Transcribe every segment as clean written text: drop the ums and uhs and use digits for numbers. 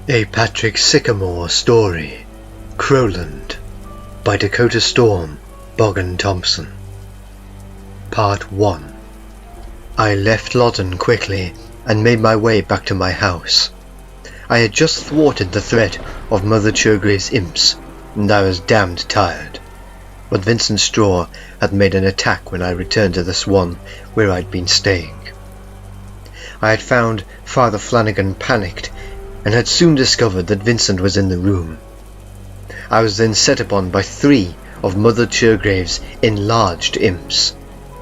A Patrick Sycamore Story, Crowland, by Dakota Storm, Bogan Thompson. Part 1. I left Loddon quickly and made my way back to my house. I had just thwarted the threat of Mother Churgrave's imps, and I was damned tired. But Vincent Straw had made an attack when I returned to the Swan where I'd been staying. I had found Father Flanagan panicked and had soon discovered that Vincent was in the room. I was then set upon by 3 of Mother Churgrave's enlarged imps.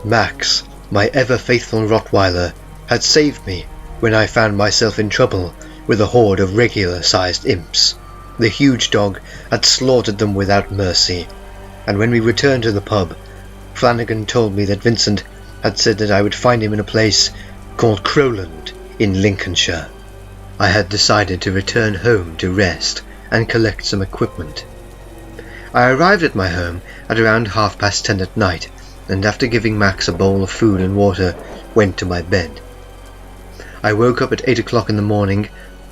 Max, my ever-faithful Rottweiler, had saved me when I found myself in trouble with a horde of regular-sized imps. The huge dog had slaughtered them without mercy, and when we returned to the pub, Flanagan told me that Vincent had said that I would find him in a place called Crowland in Lincolnshire. I had decided to return home to rest and collect some equipment. I arrived at my home at around 10:30 at night, and after giving Max a bowl of food and water, went to my bed. I woke up at 8 o'clock in the morning,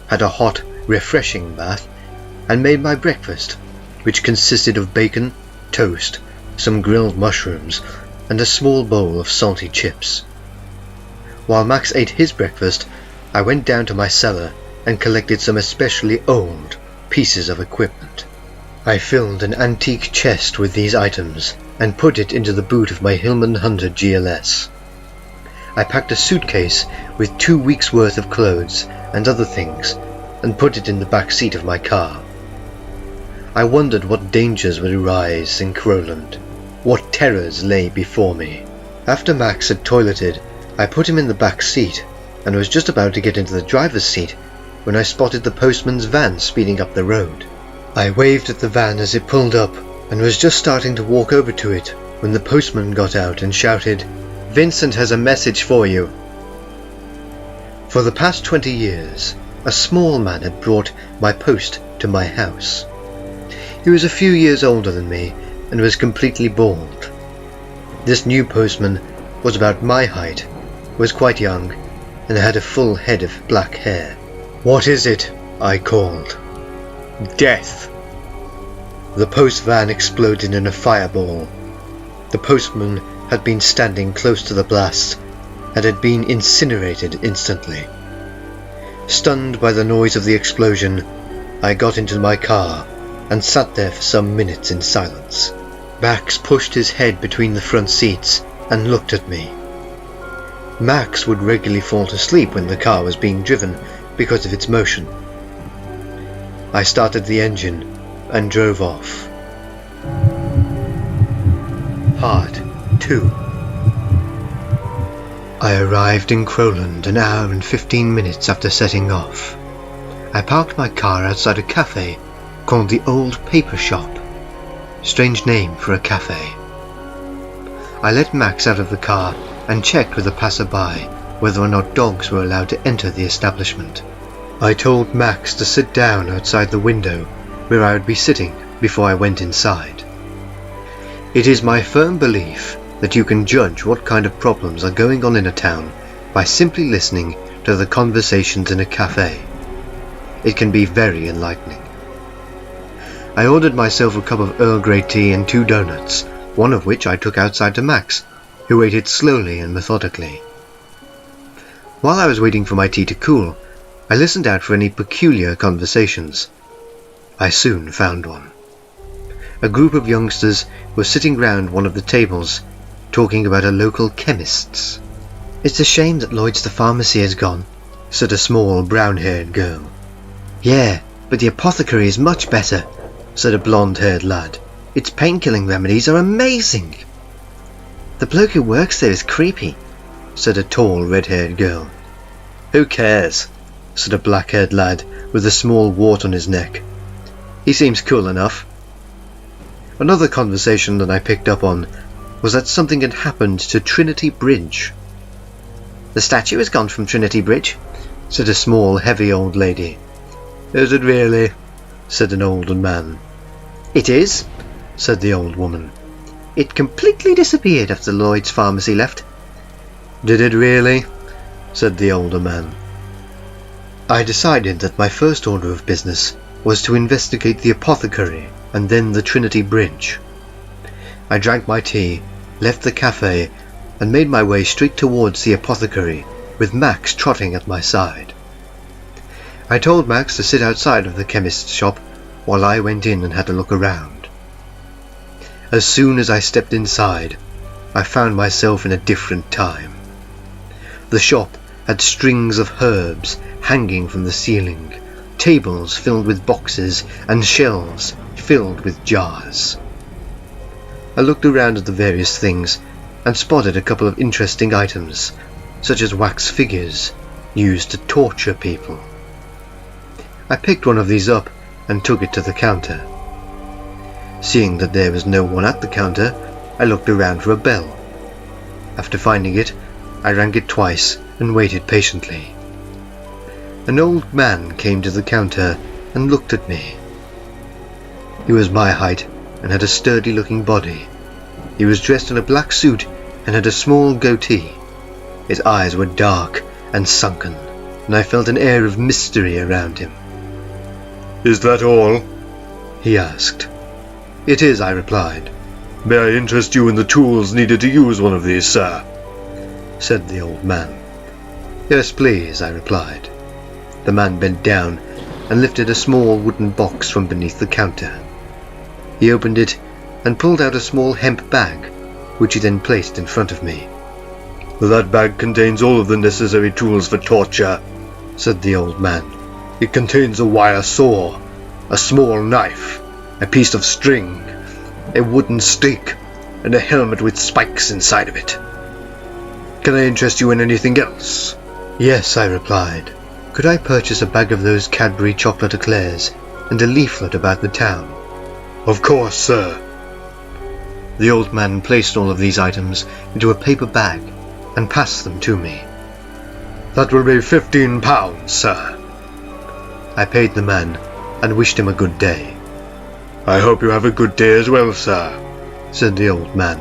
had a hot, refreshing bath, and made my breakfast, which consisted of bacon, toast, some grilled mushrooms, and a small bowl of salty chips. While Max ate his breakfast, I went down to my cellar and collected some especially old pieces of equipment. I filled an antique chest with these items and put it into the boot of my Hillman 100 GLS. I packed a suitcase with 2 weeks' worth of clothes and other things and put it in the back seat of my car. I wondered what dangers would arise in Crowland, what terrors lay before me. After Max had toileted, I put him in the back seat and was just about to get into the driver's seat when I spotted the postman's van speeding up the road. I waved at the van as it pulled up and was just starting to walk over to it when the postman got out and shouted, "Vincent has a message for you." For the past 20 years, a small man had brought my post to my house. He was a few years older than me and was completely bald. This new postman was about my height, was quite young, and had a full head of black hair. "What is it?" I called. "Death." The post van exploded in a fireball. The postman had been standing close to the blast and had been incinerated instantly. Stunned by the noise of the explosion, I got into my car and sat there for some minutes in silence. Max pushed his head between the front seats and looked at me. Max would regularly fall to sleep when the car was being driven because of its motion. I started the engine and drove off. Part 2. I arrived in Crowland an hour and 15 minutes after setting off. I parked my car outside a cafe called the Old Paper Shop. Strange name for a cafe. I let Max out of the car and checked with a passerby whether or not dogs were allowed to enter the establishment. I told Max to sit down outside the window where I would be sitting before I went inside. It is my firm belief that you can judge what kind of problems are going on in a town by simply listening to the conversations in a cafe. It can be very enlightening. I ordered myself a cup of Earl Grey tea and 2 donuts, one of which I took outside to Max, who ate it slowly and methodically. While I was waiting for my tea to cool, I listened out for any peculiar conversations. I soon found one. A group of youngsters were sitting round one of the tables, talking about a local chemist's. "It's a shame that Lloyd's the pharmacy has gone," said a small brown-haired girl. "Yeah, but the apothecary is much better," said a blonde-haired lad. "Its pain-killing remedies are amazing." "The bloke who works there is creepy," said a tall red-haired girl. "Who cares?" said a black-haired lad with a small wart on his neck. "He seems cool enough." Another conversation that I picked up on was that something had happened to Trinity Bridge. "The statue has gone from Trinity Bridge," said a small, heavy old lady. "Is it really?" said an older man. "It is," said the old woman. "It completely disappeared after Lloyd's pharmacy left." "Did it really?" said the older man. I decided that my first order of business was to investigate the apothecary and then the Trinity Bridge. I drank my tea, left the cafe, and made my way straight towards the apothecary, with Max trotting at my side. I told Max to sit outside of the chemist's shop while I went in and had a look around. As soon as I stepped inside, I found myself in a different time. The shop had strings of herbs hanging from the ceiling, tables filled with boxes, and shelves filled with jars. I looked around at the various things and spotted a couple of interesting items, such as wax figures used to torture people. I picked one of these up and took it to the counter. Seeing that there was no one at the counter, I looked around for a bell. After finding it, I rang it twice and waited patiently. An old man came to the counter and looked at me. He was my height and had a sturdy-looking body. He was dressed in a black suit and had a small goatee. His eyes were dark and sunken, and I felt an air of mystery around him. "Is that all?" he asked. "It is," I replied. "May I interest you in the tools needed to use one of these, sir?" said the old man. "Yes, please," I replied. The man bent down and lifted a small wooden box from beneath the counter. He opened it and pulled out a small hemp bag, which he then placed in front of me. "That bag contains all of the necessary tools for torture," said the old man. "It contains a wire saw, a small knife, a piece of string, a wooden stake, and a helmet with spikes inside of it. Can I interest you in anything else?" "Yes," I replied. "Could I purchase a bag of those Cadbury chocolate eclairs and a leaflet about the town?" "Of course, sir." The old man placed all of these items into a paper bag and passed them to me. "That will be £15, sir." I paid the man and wished him a good day. "I hope you have a good day as well, sir," said the old man.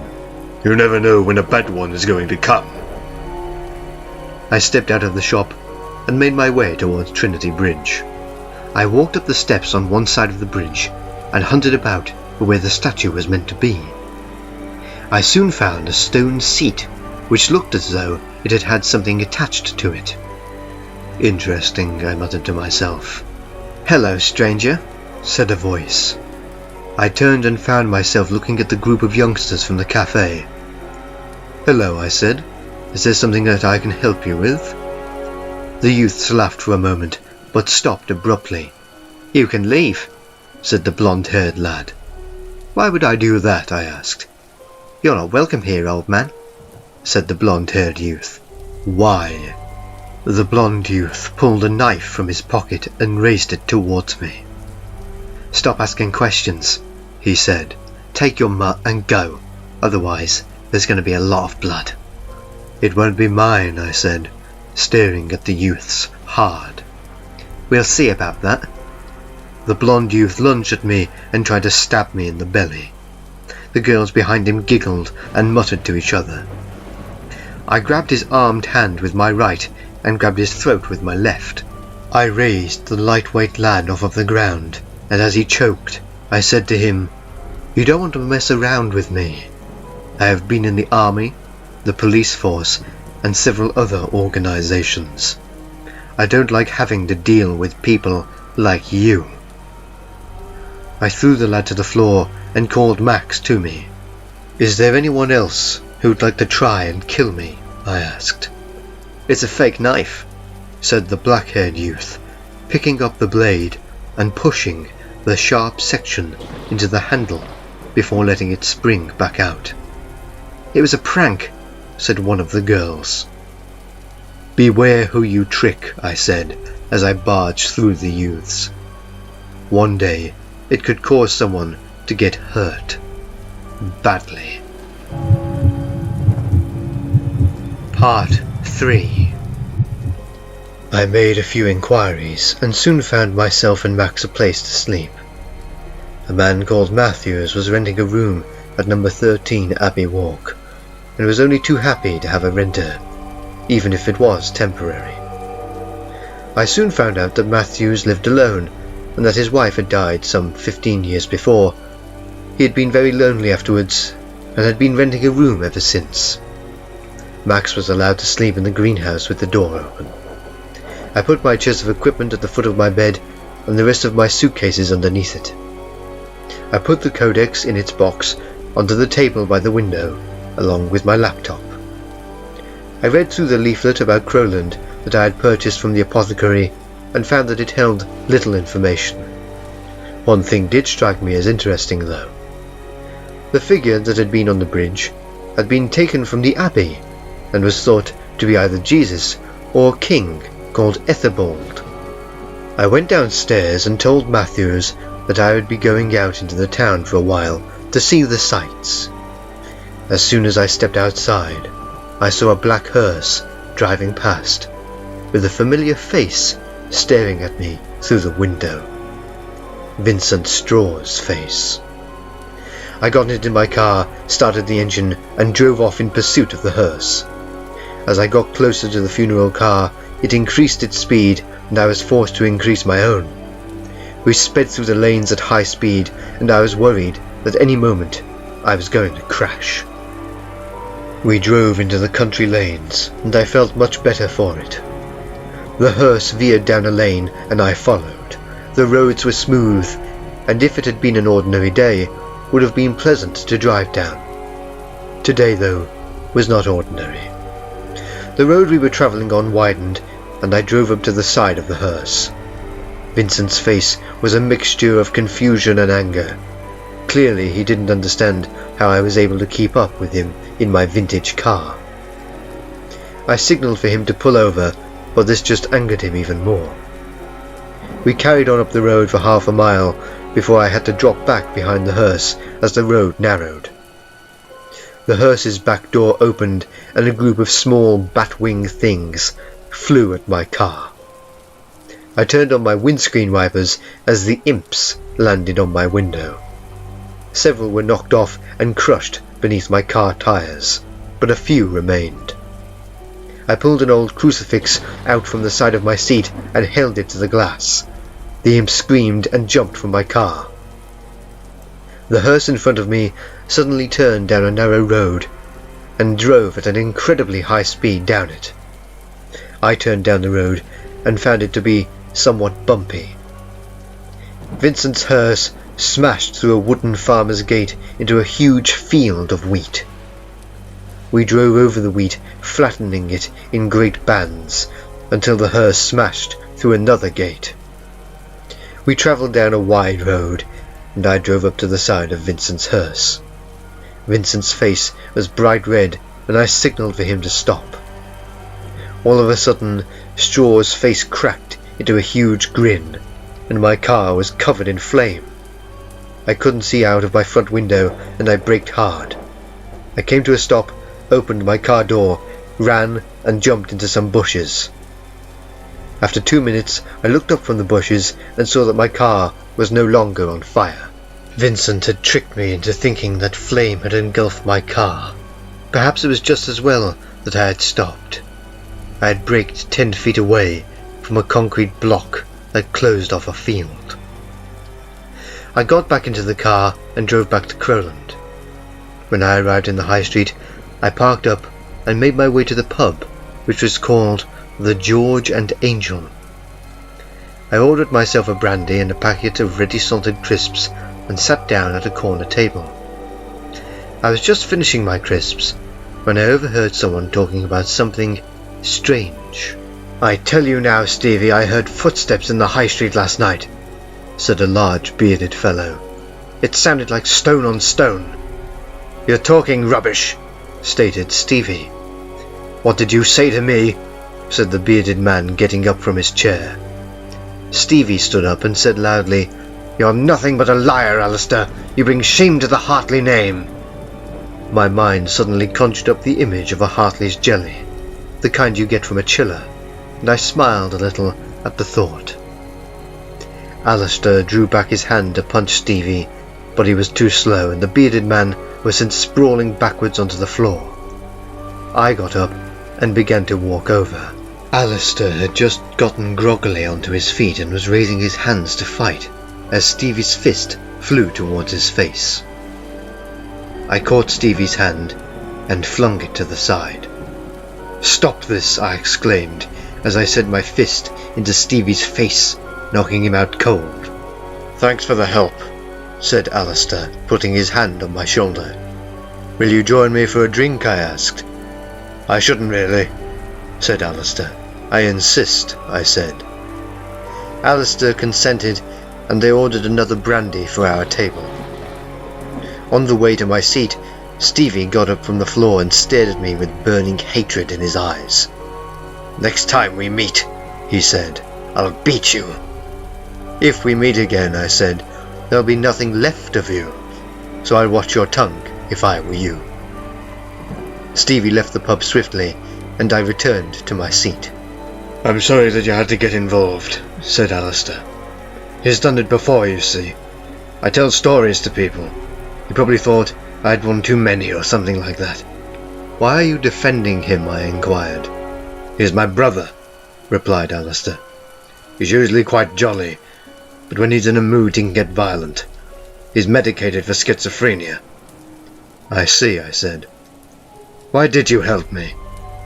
"You never know when a bad one is going to come." I stepped out of the shop and made my way towards Trinity Bridge. I walked up the steps on one side of the bridge and hunted about for where the statue was meant to be. I soon found a stone seat, which looked as though it had had something attached to it. "Interesting," I muttered to myself. "Hello, stranger," said a voice. I turned and found myself looking at the group of youngsters from the cafe. "Hello," I said. "Is there something that I can help you with?" The youths laughed for a moment, but stopped abruptly. "You can leave," said the blonde-haired lad. "Why would I do that?" I asked. "You're not welcome here, old man," said the blonde-haired youth. "Why?" The blonde youth pulled a knife from his pocket and raised it towards me. "Stop asking questions," he said. "Take your mutt and go, otherwise there's going to be a lot of blood." "It won't be mine," I said, staring at the youths hard. "We'll see about that." The blonde youth lunged at me and tried to stab me in the belly. The girls behind him giggled and muttered to each other. I grabbed his armed hand with my right and grabbed his throat with my left. I raised the lightweight lad off of the ground, and as he choked, I said to him, "You don't want to mess around with me. I have been in the army, the police force, and several other organizations. I don't like having to deal with people like you." I threw the lad to the floor and called Max to me. "Is there anyone else who'd like to try and kill me?" I asked. "It's a fake knife," said the black-haired youth, picking up the blade and pushing the sharp section into the handle before letting it spring back out. "It was a prank," said one of the girls. "Beware who you trick," I said as I barged through the youths. One day it could cause someone to get hurt. Badly. Part 3. I made a few inquiries and soon found myself and Max a place to sleep. A man called Matthews was renting a room at number 13 Abbey Walk, and was only too happy to have a renter, even if it was temporary. I soon found out that Matthews lived alone, and that his wife had died some 15 years before. He had been very lonely afterwards, and had been renting a room ever since. Max was allowed to sleep in the greenhouse with the door open. I put my chest of equipment at the foot of my bed, and the rest of my suitcases underneath it. I put the codex in its box onto the table by the window, along with my laptop. I read through the leaflet about Crowland that I had purchased from the apothecary, and found that it held little information. One thing did strike me as interesting, though. The figure that had been on the bridge had been taken from the abbey, and was thought to be either Jesus or a king called Ethelbald. I went downstairs and told Matthews that I would be going out into the town for a while to see the sights. As soon as I stepped outside, I saw a black hearse driving past, with a familiar face staring at me through the window. Vincent Straw's face. I got into my car, started the engine, and drove off in pursuit of the hearse. As I got closer to the funeral car, it increased its speed, and I was forced to increase my own. We sped through the lanes at high speed, and I was worried that any moment I was going to crash. We drove into the country lanes, and I felt much better for it. The hearse veered down a lane, and I followed. The roads were smooth, and if it had been an ordinary day, would have been pleasant to drive down. Today, though, was not ordinary. The road we were travelling on widened, and I drove up to the side of the hearse. Vincent's face was a mixture of confusion and anger. Clearly he didn't understand how I was able to keep up with him in my vintage car. I signalled for him to pull over, but this just angered him even more. We carried on up the road for half a mile before I had to drop back behind the hearse as the road narrowed. The hearse's back door opened, and a group of small bat-wing things flew at my car. I turned on my windscreen wipers as the imps landed on my window. Several were knocked off and crushed beneath my car tyres, but a few remained. I pulled an old crucifix out from the side of my seat and held it to the glass. The imp screamed and jumped from my car. The hearse in front of me suddenly turned down a narrow road and drove at an incredibly high speed down it. I turned down the road and found it to be somewhat bumpy. Vincent's hearse smashed through a wooden farmer's gate into a huge field of wheat. We drove over the wheat, flattening it in great bands, until the hearse smashed through another gate. We travelled down a wide road, and I drove up to the side of Vincent's hearse. Vincent's face was bright red, and I signalled for him to stop. All of a sudden, Straw's face cracked into a huge grin, and my car was covered in flame. I couldn't see out of my front window, and I braked hard. I came to a stop, opened my car door, ran, and jumped into some bushes. After 2 minutes, I looked up from the bushes and saw that my car was no longer on fire. Vincent had tricked me into thinking that flame had engulfed my car. Perhaps it was just as well that I had stopped. I had braked 10 feet away from a concrete block that closed off a field. I got back into the car and drove back to Crowland. When I arrived in the high street, I parked up and made my way to the pub, which was called the George and Angel. I ordered myself a brandy and a packet of ready salted crisps and sat down at a corner table. I was just finishing my crisps when I overheard someone talking about something strange. "I tell you now, Stevie, I heard footsteps in the high street last night," said a large bearded fellow. "It sounded like stone on stone." "You're talking rubbish," stated Stevie. "What did you say to me?" said the bearded man, getting up from his chair. Stevie stood up and said loudly, "You're nothing but a liar, Alistair. You bring shame to the Hartley name." My mind suddenly conjured up the image of a Hartley's jelly, the kind you get from a chiller, and I smiled a little at the thought. Alistair drew back his hand to punch Stevie, but he was too slow, and the bearded man was sent sprawling backwards onto the floor. I got up and began to walk over, Alistair had just gotten groggily onto his feet and was raising his hands to fight, as Stevie's fist flew towards his face. I caught Stevie's hand and flung it to the side. "Stop this!" I exclaimed, as I sent my fist into Stevie's face, knocking him out cold. "Thanks for the help," said Alistair, putting his hand on my shoulder. "Will you join me for a drink?" I asked. "I shouldn't really," said Alistair. "I insist," I said. Alistair consented, and they ordered another brandy for our table. On the way to my seat, Stevie got up from the floor and stared at me with burning hatred in his eyes. "Next time we meet," he said, "I'll beat you." "If we meet again," I said, "there'll be nothing left of you, so I'd watch your tongue if I were you." Stevie left the pub swiftly, and I returned to my seat. "I'm sorry that you had to get involved," said Alistair. "He's done it before, you see. I tell stories to people. He probably thought I had one too many or something like that." "Why are you defending him?" I inquired. "He's my brother," replied Alistair. "He's usually quite jolly, but when he's in a mood he can get violent. He's medicated for schizophrenia." "I see," I said. "Why did you help me?"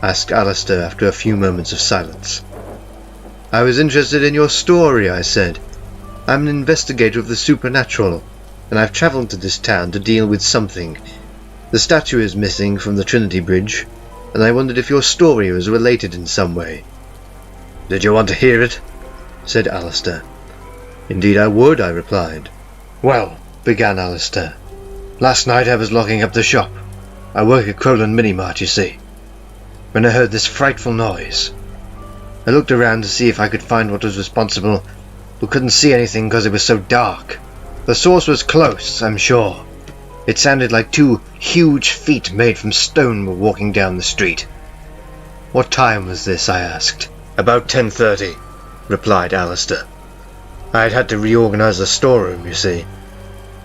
asked Alistair after a few moments of silence. "I was interested in your story," I said. "I'm an investigator of the supernatural, and I've travelled to this town to deal with something. The statue is missing from the Trinity Bridge, and I wondered if your story was related in some way." "Did you want to hear it?" said Alistair. "Indeed I would," I replied. "Well," began Alistair, "last night I was locking up the shop. I work at Crowland Minimart, you see, when I heard this frightful noise. I looked around to see if I could find what was responsible, but couldn't see anything because it was so dark. The source was close, I'm sure. It sounded like two huge feet made from stone were walking down the street." "What time was this?" I asked. "About 10:30, replied Alistair. "I had to reorganize the storeroom, you see."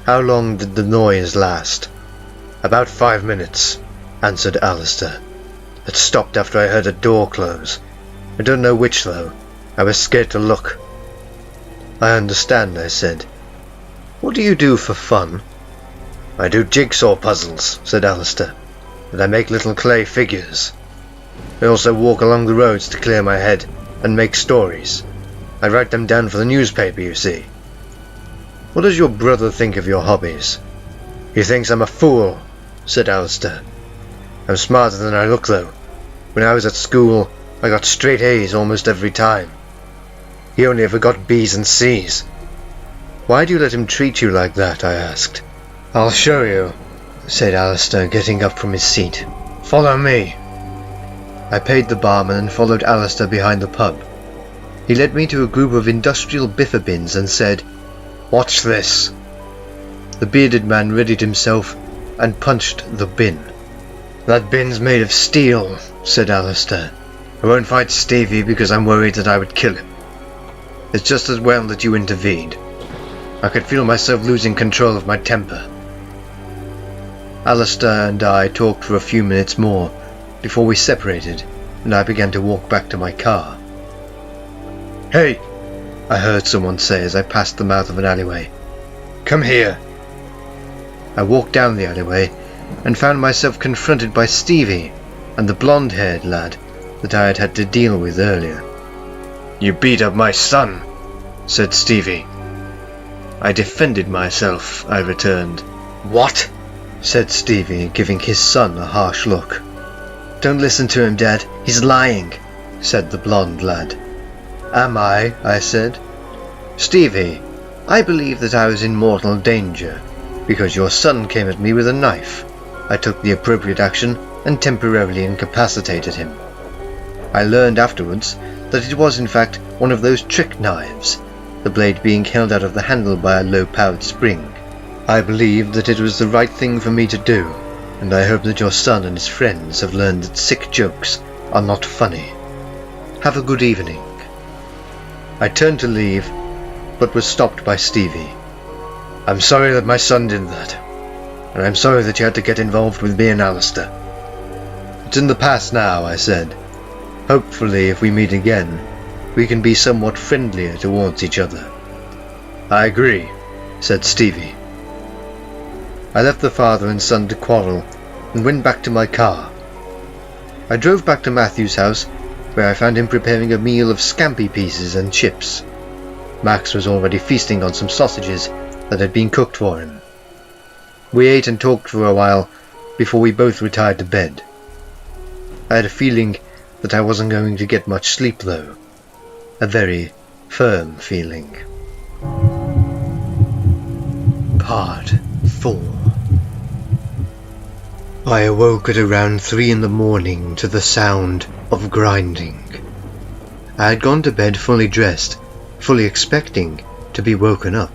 "How long did the noise last?" "About 5 minutes, answered Alistair. It stopped after I heard a door close. I don't know which, though. I was scared to look." "I understand," I said. "What do you do for fun?" "I do jigsaw puzzles," said Alistair, "and I make little clay figures. I also walk along the roads to clear my head and make stories. I write them down for the newspaper, you see." "What does your brother think of your hobbies?" "He thinks I'm a fool," said Alistair. "I'm smarter than I look, though. When I was at school, I got straight A's almost every time. He only ever got B's and C's." "Why do you let him treat you like that?" I asked. "I'll show you," said Alistair, getting up from his seat. "Follow me." I paid the barman and followed Alistair behind the pub. He led me to a group of industrial biffa bins and said, "Watch this." The bearded man readied himself and punched the bin. "That bin's made of steel," said Alistair. "I won't fight Stevie because I'm worried that I would kill him. It's just as well that you intervened. I could feel myself losing control of my temper." Alistair and I talked for a few minutes more before we separated, and I began to walk back to my car. "Hey!" I heard someone say as I passed the mouth of an alleyway. "Come here." I walked down the alleyway and found myself confronted by Stevie and the blonde-haired lad that I had had to deal with earlier. "You beat up my son," said Stevie. "I defended myself," I returned. "What?" said Stevie, giving his son a harsh look. "Don't listen to him, Dad. He's lying," said the blonde lad. "Am I?" I said. "Stevie, I believe that I was in mortal danger, because your son came at me with a knife. I took the appropriate action and temporarily incapacitated him. I learned afterwards that it was in fact one of those trick knives, the blade being held out of the handle by a low-powered spring. I believe that it was the right thing for me to do, and I hope that your son and his friends have learned that sick jokes are not funny. Have a good evening." I turned to leave, but was stopped by Stevie. "I'm sorry that my son did that, and I'm sorry that you had to get involved with me and Alistair." "It's in the past now," I said. Hopefully, if we meet again, we can be somewhat friendlier towards each other." "I agree," said Stevie. I left the father and son to quarrel and went back to my car. I drove back to Matthew's house, where I found him preparing a meal of scampi pieces and chips. Max was already feasting on some sausages that had been cooked for him. We ate and talked for a while before we both retired to bed. I had a feeling that I wasn't going to get much sleep though. A very firm feeling. Part 4. I awoke at around 3 in the morning to the sound of grinding. I had gone to bed fully dressed, fully expecting to be woken up,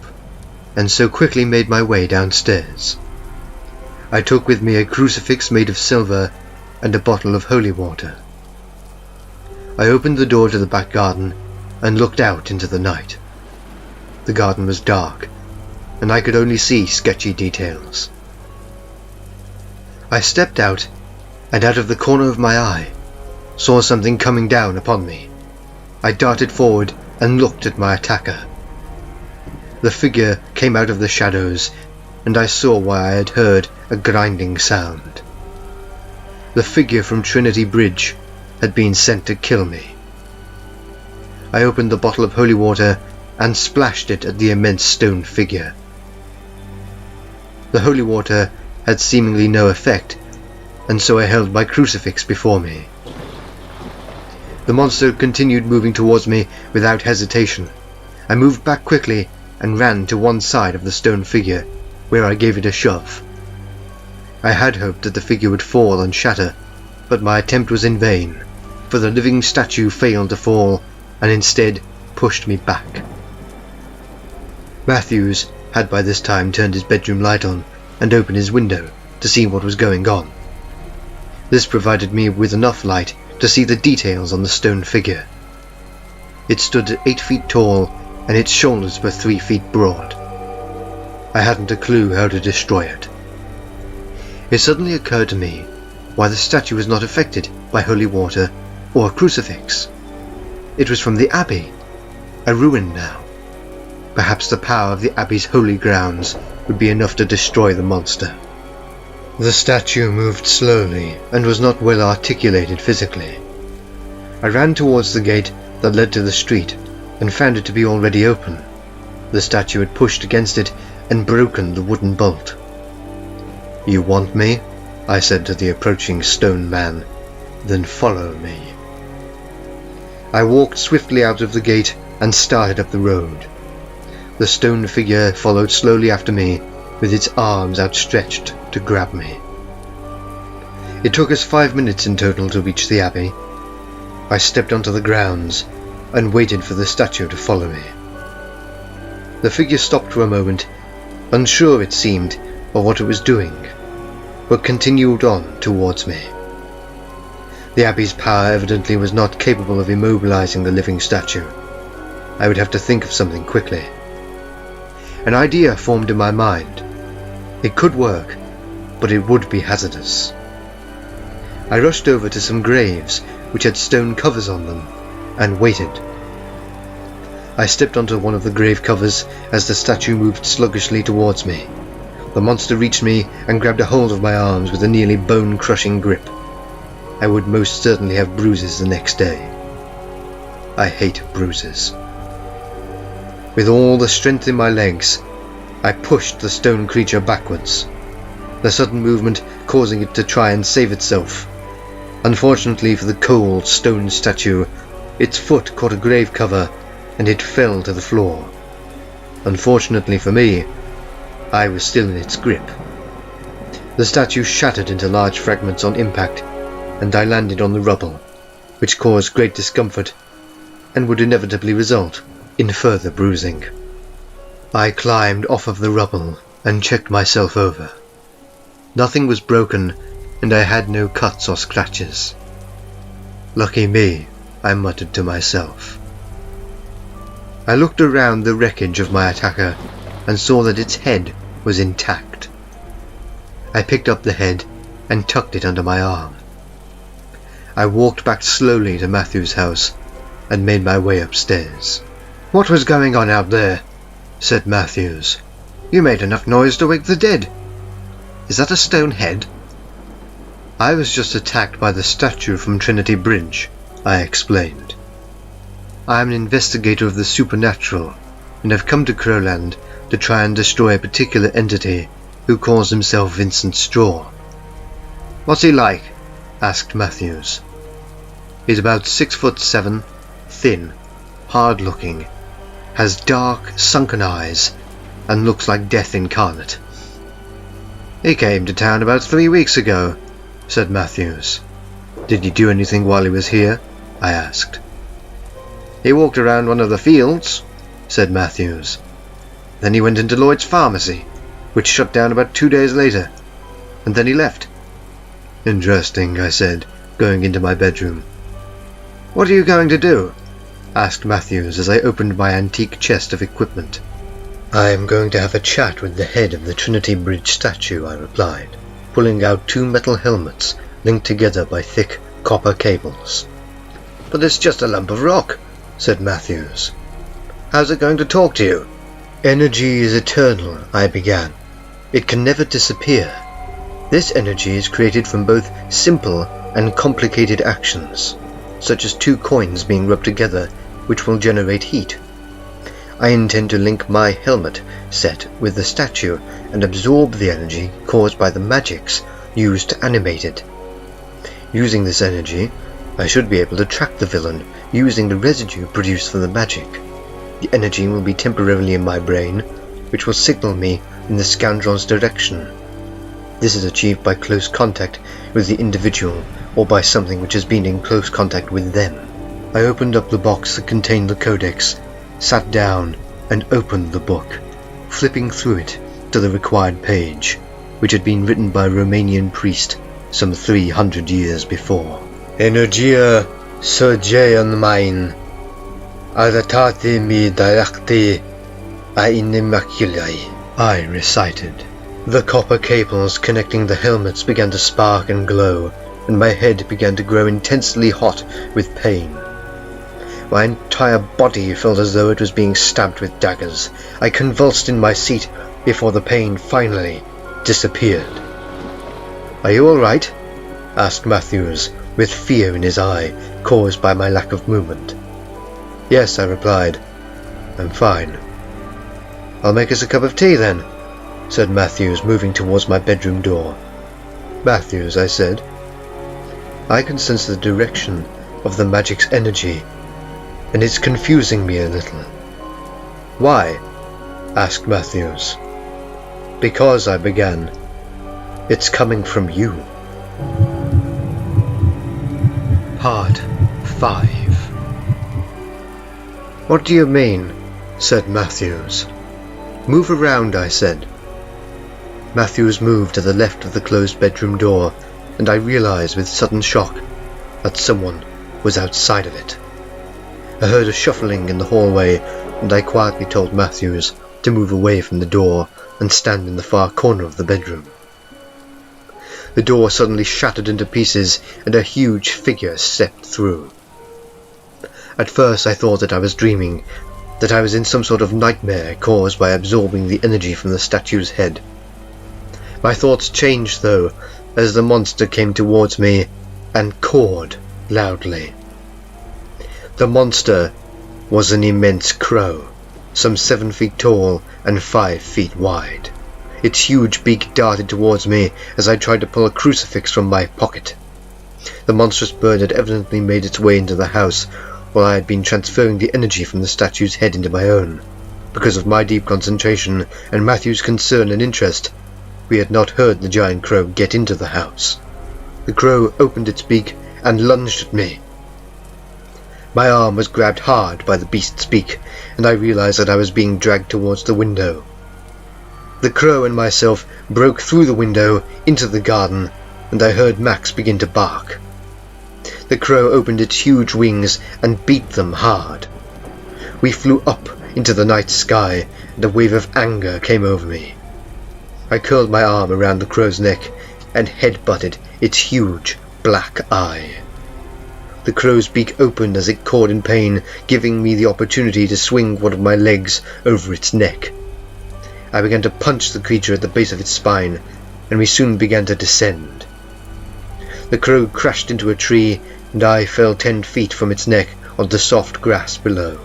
and so quickly made my way downstairs. I took with me a crucifix made of silver and a bottle of holy water. I opened the door to the back garden and looked out into the night. The garden was dark, and I could only see sketchy details. I stepped out, and out of the corner of my eye, saw something coming down upon me. I darted forward and looked at my attacker. The figure came out of the shadows, and I saw why I had heard a grinding sound. The figure from Trinity Bridge had been sent to kill me. I opened the bottle of holy water and splashed it at the immense stone figure. The holy water had seemingly no effect, and so I held my crucifix before me. The monster continued moving towards me without hesitation. I moved back quickly and ran to one side of the stone figure, where I gave it a shove. I had hoped that the figure would fall and shatter, but my attempt was in vain, for the living statue failed to fall and instead pushed me back. Matthews had by this time turned his bedroom light on and opened his window to see what was going on. This provided me with enough light to see the details on the stone figure. It stood at 8 feet tall and its shoulders were 3 feet broad. I hadn't a clue how to destroy it. It suddenly occurred to me why the statue was not affected by holy water or a crucifix. It was from the abbey, a ruin now. Perhaps the power of the abbey's holy grounds would be enough to destroy the monster. The statue moved slowly and was not well articulated physically. I ran towards the gate that led to the street and found it to be already open. The statue had pushed against it and broken the wooden bolt. "You want me?" I said to the approaching stone man. "Then follow me." I walked swiftly out of the gate and started up the road. The stone figure followed slowly after me, with its arms outstretched to grab me. It took us 5 minutes in total to reach the abbey. I stepped onto the grounds and waited for the statue to follow me. The figure stopped for a moment, unsure it seemed of what it was doing, but continued on towards me. The abbey's power evidently was not capable of immobilizing the living statue. I would have to think of something quickly. An idea formed in my mind. It could work, but it would be hazardous. I rushed over to some graves which had stone covers on them, and waited. I stepped onto one of the grave covers as the statue moved sluggishly towards me. The monster reached me and grabbed a hold of my arms with a nearly bone-crushing grip. I would most certainly have bruises the next day. I hate bruises. With all the strength in my legs, I pushed the stone creature backwards, the sudden movement causing it to try and save itself. Unfortunately for the cold stone statue, its foot caught a grave cover and it fell to the floor. Unfortunately for me, I was still in its grip. The statue shattered into large fragments on impact, and I landed on the rubble, which caused great discomfort and would inevitably result in further bruising. I climbed off of the rubble and checked myself over. Nothing was broken, and I had no cuts or scratches. Lucky me, I muttered to myself. I looked around the wreckage of my attacker and saw that its head was intact. I picked up the head and tucked it under my arm. I walked back slowly to Matthew's house and made my way upstairs. "What was going on out there?" said Matthews. "You made enough noise to wake the dead. Is that a stone head?" "I was just attacked by the statue from Trinity Bridge," I explained. "I am an investigator of the supernatural and have come to Crowland to try and destroy a particular entity who calls himself Vincent Straw." "What's he like?" asked Matthews. "He's about 6'7", thin, hard-looking, has dark, sunken eyes, and looks like death incarnate." "He came to town about 3 weeks ago," said Matthews. "Did he do anything while he was here?" I asked. "He walked around one of the fields," said Matthews. "Then he went into Lloyd's pharmacy, which shut down about 2 days later, and then he left." "Interesting," I said, going into my bedroom. "What are you going to do?" asked Matthews as I opened my antique chest of equipment. "I am going to have a chat with the head of the Trinity Bridge statue," I replied, pulling out 2 metal helmets linked together by thick copper cables. "But it's just a lump of rock," said Matthews. "How's it going to talk to you?" "Energy is eternal," I began. "It can never disappear. This energy is created from both simple and complicated actions, such as 2 coins being rubbed together, which will generate heat. I intend to link my helmet set with the statue and absorb the energy caused by the magics used to animate it. Using this energy, I should be able to track the villain using the residue produced from the magic. The energy will be temporarily in my brain, which will signal me in the scoundrel's direction. This is achieved by close contact with the individual or by something which has been in close contact with them." I opened up the box that contained the codex, sat down and opened the book, flipping through it to the required page, which had been written by a Romanian priest some 300 years before. "Energia surgeon mine, arretate mi directe a inimaculai," I recited. The copper cables connecting the helmets began to spark and glow, and my head began to grow intensely hot with pain. My entire body felt as though it was being stabbed with daggers. I convulsed in my seat before the pain finally disappeared. "Are you all right?" asked Matthews, with fear in his eye caused by my lack of movement. "Yes," I replied. "I'm fine." "I'll make us a cup of tea then," said Matthews, moving towards my bedroom door. "Matthews," I said, "I can sense the direction of the magic's energy, and it's confusing me a little." "Why?" asked Matthews. "Because," I began, "it's coming from you." Part 5. "What do you mean?" said Matthews. "Move around," I said. Matthews moved to the left of the closed bedroom door, and I realized with sudden shock that someone was outside of it. I heard a shuffling in the hallway, and I quietly told Matthews to move away from the door and stand in the far corner of the bedroom. The door suddenly shattered into pieces, and a huge figure stepped through. At first I thought that I was dreaming, that I was in some sort of nightmare caused by absorbing the energy from the statue's head. My thoughts changed, though, as the monster came towards me and cawed loudly. The monster was an immense crow, some 7 feet tall and 5 feet wide. Its huge beak darted towards me as I tried to pull a crucifix from my pocket. The monstrous bird had evidently made its way into the house while I had been transferring the energy from the statue's head into my own. Because of my deep concentration and Matthew's concern and interest, we had not heard the giant crow get into the house. The crow opened its beak and lunged at me. My arm was grabbed hard by the beast's beak, and I realized that I was being dragged towards the window. The crow and myself broke through the window into the garden, and I heard Max begin to bark. The crow opened its huge wings and beat them hard. We flew up into the night sky, and a wave of anger came over me. I curled my arm around the crow's neck and head-butted its huge black eye. The crow's beak opened as it cawed in pain, giving me the opportunity to swing one of my legs over its neck. I began to punch the creature at the base of its spine, and we soon began to descend. The crow crashed into a tree, and I fell 10 feet from its neck onto soft grass below.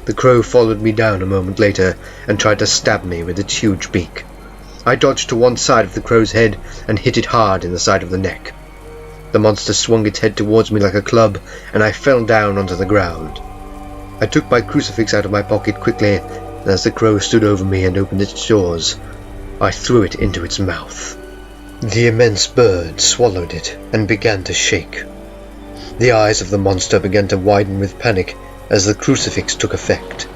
The crow followed me down a moment later and tried to stab me with its huge beak. I dodged to one side of the crow's head and hit it hard in the side of the neck. The monster swung its head towards me like a club, and I fell down onto the ground. I took my crucifix out of my pocket quickly, and as the crow stood over me and opened its jaws, I threw it into its mouth. The immense bird swallowed it and began to shake. The eyes of the monster began to widen with panic as the crucifix took effect.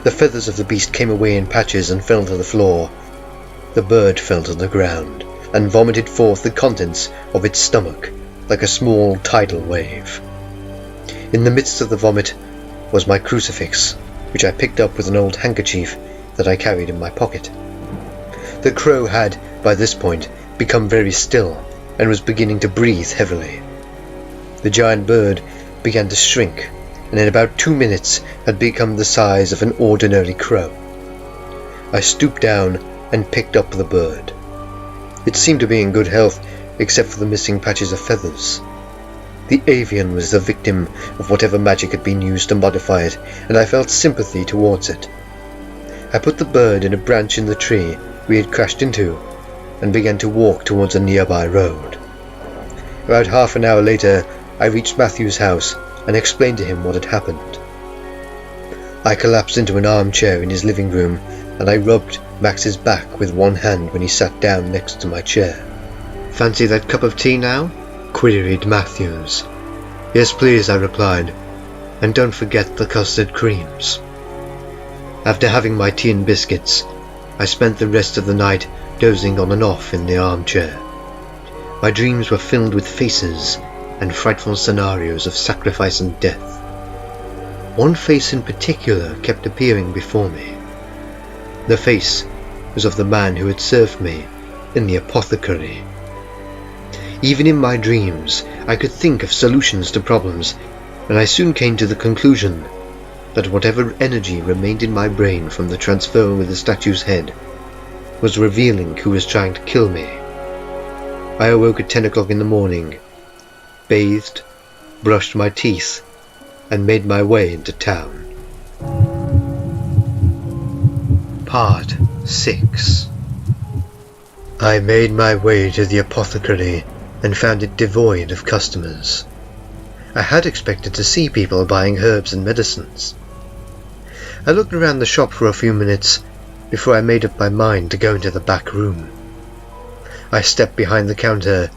The feathers of the beast came away in patches and fell to the floor. The bird fell to the ground and vomited forth the contents of its stomach like a small tidal wave. In the midst of the vomit was my crucifix, which I picked up with an old handkerchief that I carried in my pocket. The crow had, by this point, become very still and was beginning to breathe heavily. The giant bird began to shrink, and in about 2 minutes had become the size of an ordinary crow. I stooped down and picked up the bird. It seemed to be in good health, except for the missing patches of feathers. The avian was the victim of whatever magic had been used to modify it, and I felt sympathy towards it. I put the bird in a branch in the tree we had crashed into, and began to walk towards a nearby road. About half an hour later, I reached Matthew's house and explained to him what had happened. I collapsed into an armchair in his living room, and I rubbed Max's back with one hand when he sat down next to my chair. "Fancy that cup of tea now?" queried Matthews. "Yes, please," I replied, "and don't forget the custard creams." After having my tea and biscuits, I spent the rest of the night dozing on and off in the armchair. My dreams were filled with faces and frightful scenarios of sacrifice and death. One face in particular kept appearing before me. The face was of the man who had served me in the apothecary. Even in my dreams, I could think of solutions to problems, and I soon came to the conclusion that whatever energy remained in my brain from the transfer with the statue's head was revealing who was trying to kill me. I awoke at 10 o'clock in the morning, bathed, brushed my teeth, and made my way into town. Part 6. I made my way to the apothecary and found it devoid of customers. I had expected to see people buying herbs and medicines. I looked around the shop for a few minutes before I made up my mind to go into the back room. I stepped behind the counter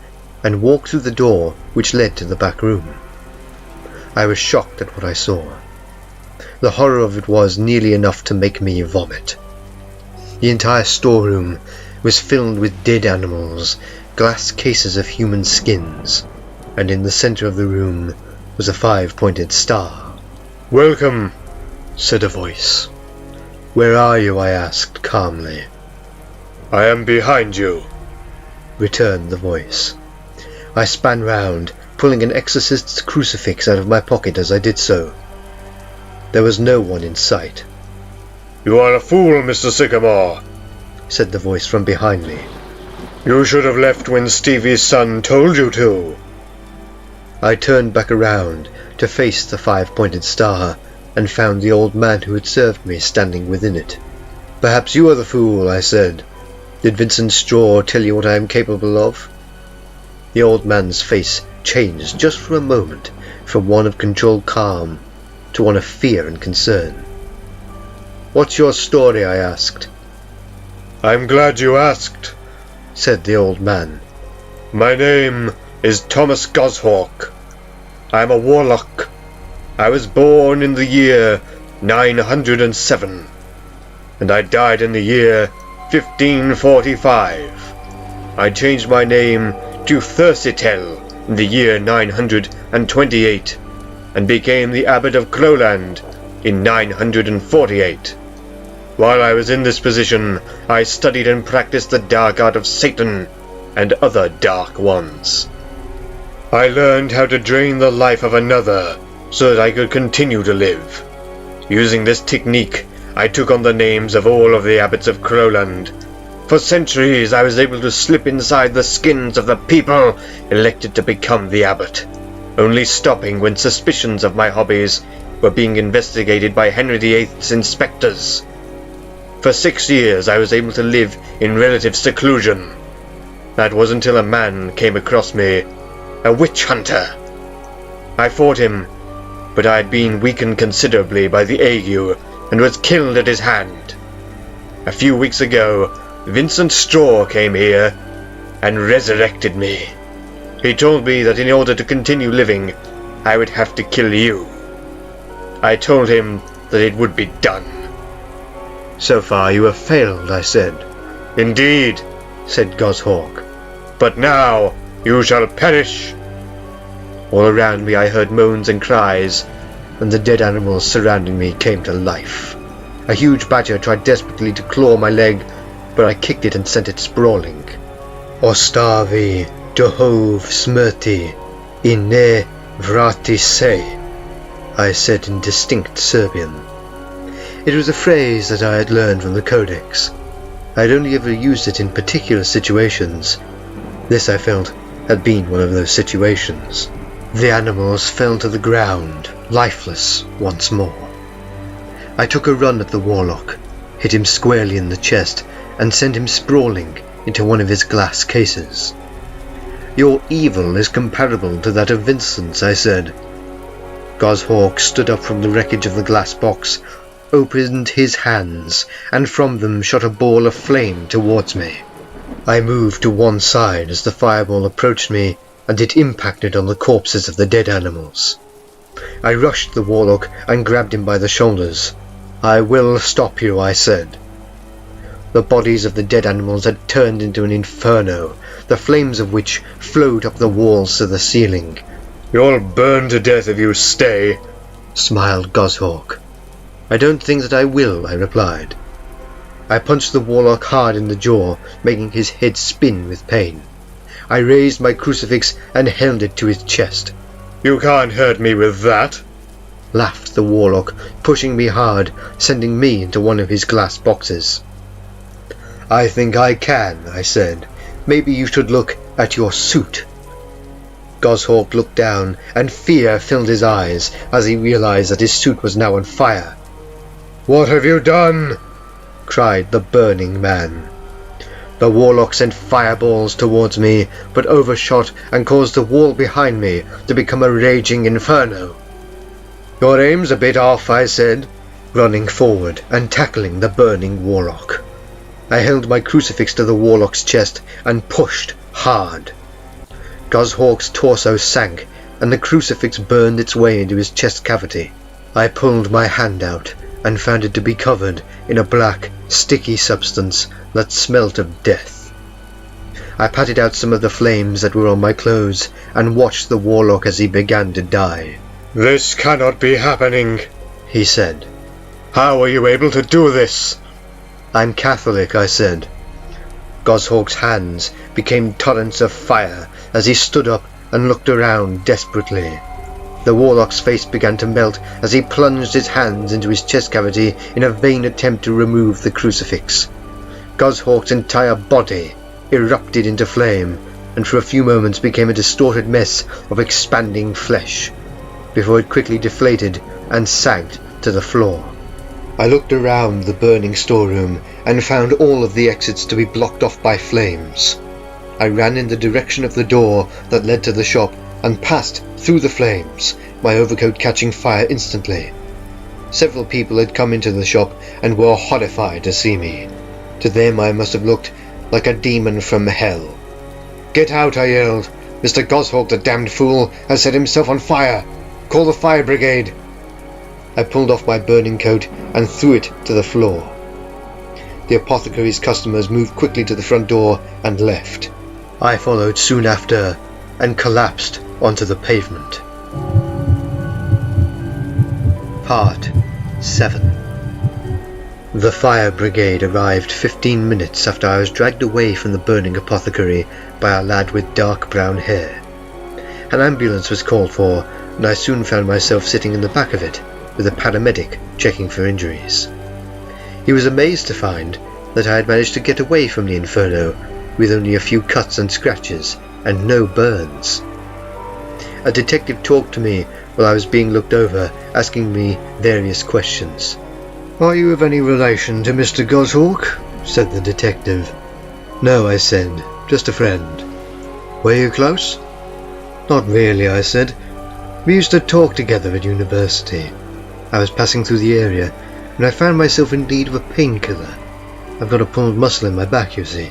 and walked through the door which led to the back room. I was shocked at what I saw. The horror of it was nearly enough to make me vomit. The entire storeroom was filled with dead animals, glass cases of human skins, and in the center of the room was a 5-pointed star. "Welcome," said a voice. "Where are you?" I asked calmly. "I am behind you," returned the voice. I span round, pulling an exorcist's crucifix out of my pocket as I did so. There was no one in sight. "You are a fool, Mr. Sycamore," said the voice from behind me. "You should have left when Stevie's son told you to." I turned back around to face the 5-pointed star and found the old man who had served me standing within it. "Perhaps you are the fool," I said. "Did Vincent Straw tell you what I am capable of?" The old man's face changed just for a moment from one of controlled calm to one of fear and concern. "What's your story?" I asked. "I'm glad you asked," said the old man. "My name is Thomas Goshawk. I'm a warlock. I was born in the year 907, and I died in the year 1545. I changed my name to Thursitel in the year 928, and became the abbot of Crowland in 948. While I was in this position, I studied and practiced the dark art of Satan and other dark ones. I learned how to drain the life of another so that I could continue to live. Using this technique, I took on the names of all of the abbots of Crowland. For centuries, I was able to slip inside the skins of the people elected to become the abbot, only stopping when suspicions of my hobbies were being investigated by Henry VIII's inspectors. For 6 years, I was able to live in relative seclusion. That was until a man came across me, a witch hunter. I fought him, but I had been weakened considerably by the ague and was killed at his hand. A few weeks ago, Vincent Straw came here and resurrected me. He told me that in order to continue living, I would have to kill you. I told him that it would be done. So far you have failed, I said. Indeed, said Goshawk. But now you shall perish. All around me I heard moans and cries, and the dead animals surrounding me came to life. A huge badger tried desperately to claw my leg, but I kicked it and sent it sprawling. Ostavi dohov smrti in ne vrati se, I said in distinct Serbian. It was a phrase that I had learned from the Codex. I had only ever used it in particular situations. This, I felt, had been one of those situations. The animals fell to the ground, lifeless once more. I took a run at the warlock, hit him squarely in the chest, and sent him sprawling into one of his glass cases. Your evil is comparable to that of Vincent's, I said. Goshawk stood up from the wreckage of the glass box, opened his hands, and from them shot a ball of flame towards me. I moved to one side as the fireball approached me, and it impacted on the corpses of the dead animals. I rushed the warlock and grabbed him by the shoulders. I will stop you, I said. The bodies of the dead animals had turned into an inferno, the flames of which flowed up the walls to the ceiling. You'll burn to death if you stay, smiled Goshawk. I don't think that I will, I replied. I punched the warlock hard in the jaw, making his head spin with pain. I raised my crucifix and held it to his chest. You can't hurt me with that, laughed the warlock, pushing me hard, sending me into one of his glass boxes. I think I can, I said. Maybe you should look at your suit. Goshawk looked down, and fear filled his eyes as he realized that his suit was now on fire. What have you done? Cried the burning man. The warlock sent fireballs towards me, but overshot and caused the wall behind me to become a raging inferno. Your aim's a bit off, I said, running forward and tackling the burning warlock. I held my crucifix to the warlock's chest and pushed hard. Goshawk's torso sank, and the crucifix burned its way into his chest cavity. I pulled my hand out and found it to be covered in a black, sticky substance that smelt of death. I patted out some of the flames that were on my clothes and watched the warlock as he began to die. This cannot be happening, he said. How are you able to do this? I'm Catholic, I said. Goshawk's hands became torrents of fire as he stood up and looked around desperately. The warlock's face began to melt as he plunged his hands into his chest cavity in a vain attempt to remove the crucifix. Goshawk's entire body erupted into flame, and for a few moments became a distorted mess of expanding flesh, before it quickly deflated and sank to the floor. I looked around the burning storeroom and found all of the exits to be blocked off by flames. I ran in the direction of the door that led to the shop and passed through the flames, my overcoat catching fire instantly. Several people had come into the shop and were horrified to see me. To them I must have looked like a demon from hell. Get out, I yelled. Mr. Goshawk, the damned fool, has set himself on fire. Call the fire brigade. I pulled off my burning coat and threw it to the floor. The apothecary's customers moved quickly to the front door and left. I followed soon after and collapsed onto the pavement. Part 7. The fire brigade arrived 15 minutes after I was dragged away from the burning apothecary by a lad with dark brown hair. An ambulance was called for, and I soon found myself sitting in the back of it, with a paramedic checking for injuries. He was amazed to find that I had managed to get away from the inferno with only a few cuts and scratches, and no burns. A detective talked to me while I was being looked over, asking me various questions. "Are you of any relation to Mr. Goshawk?" said the detective. "No," I said, "just a friend." "Were you close?" "Not really," I said. "We used to talk together at university. I was passing through the area, and I found myself in need of a painkiller. I've got a pulled muscle in my back, you see.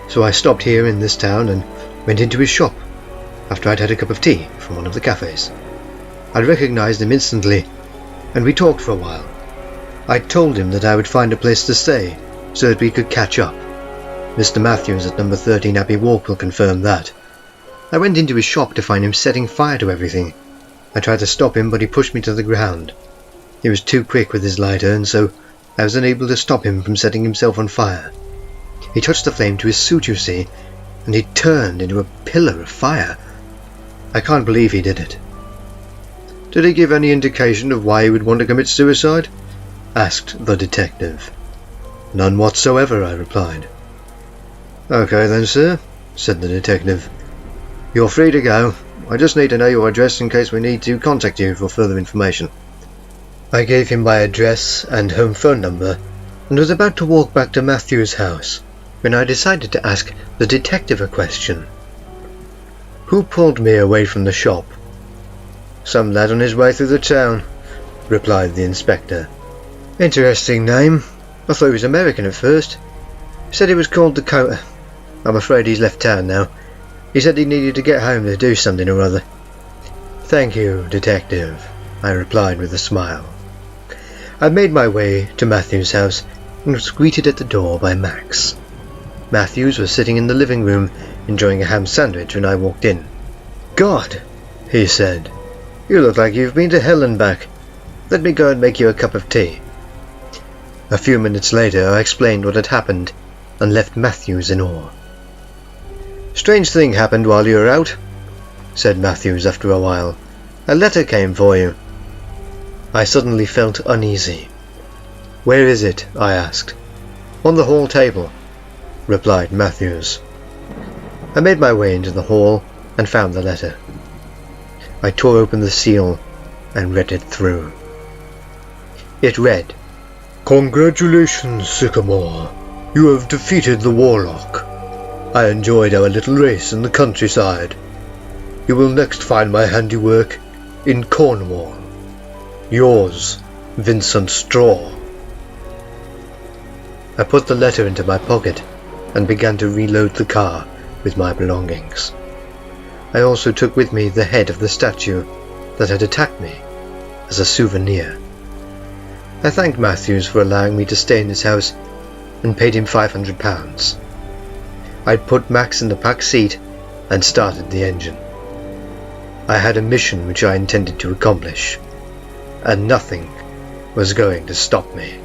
So I stopped here in this town and went into his shop, after I'd had a cup of tea from one of the cafes. I recognized him instantly, and we talked for a while. I told him that I would find a place to stay, so that we could catch up. Mr. Matthews at number 13 Abbey Walk will confirm that. I went into his shop to find him setting fire to everything. I tried to stop him, but he pushed me to the ground. He was too quick with his lighter, and so I was unable to stop him from setting himself on fire. He touched the flame to his suit, you see, and he turned into a pillar of fire. I can't believe he did it." "Did he give any indication of why he would want to commit suicide?" asked the detective. "None whatsoever," I replied. "Okay then, sir," said the detective. "You're free to go. I just need to know your address in case we need to contact you for further information." I gave him my address and home phone number, and was about to walk back to Matthew's house, when I decided to ask the detective a question. "Who pulled me away from the shop?" "Some lad on his way through the town," replied the inspector. "Interesting name. I thought he was American at first. Said he was called Dakota. I'm afraid he's left town now. He said he needed to get home to do something or other." "Thank you, detective," I replied with a smile. I made my way to Matthew's house and was greeted at the door by Max. Matthews was sitting in the living room enjoying a ham sandwich when I walked in. "God," he said, "you look like you've been to hell and back. Let me go and make you a cup of tea." A few minutes later I explained what had happened and left Matthews in awe. "Strange thing happened while you were out," said Matthews after a while. "A letter came for you." I suddenly felt uneasy. "Where is it?" I asked. "On the hall table," replied Matthews. I made my way into the hall and found the letter. I tore open the seal and read it through. It read, "Congratulations, Sycamore. You have defeated the Warlock. I enjoyed our little race in the countryside. You will next find my handiwork in Cornwall. Yours, Vincent Straw." I put the letter into my pocket and began to reload the car with my belongings. I also took with me the head of the statue that had attacked me as a souvenir. I thanked Matthews for allowing me to stay in his house and paid him £500. I put Max in the back seat and started the engine. I had a mission which I intended to accomplish, and nothing was going to stop me.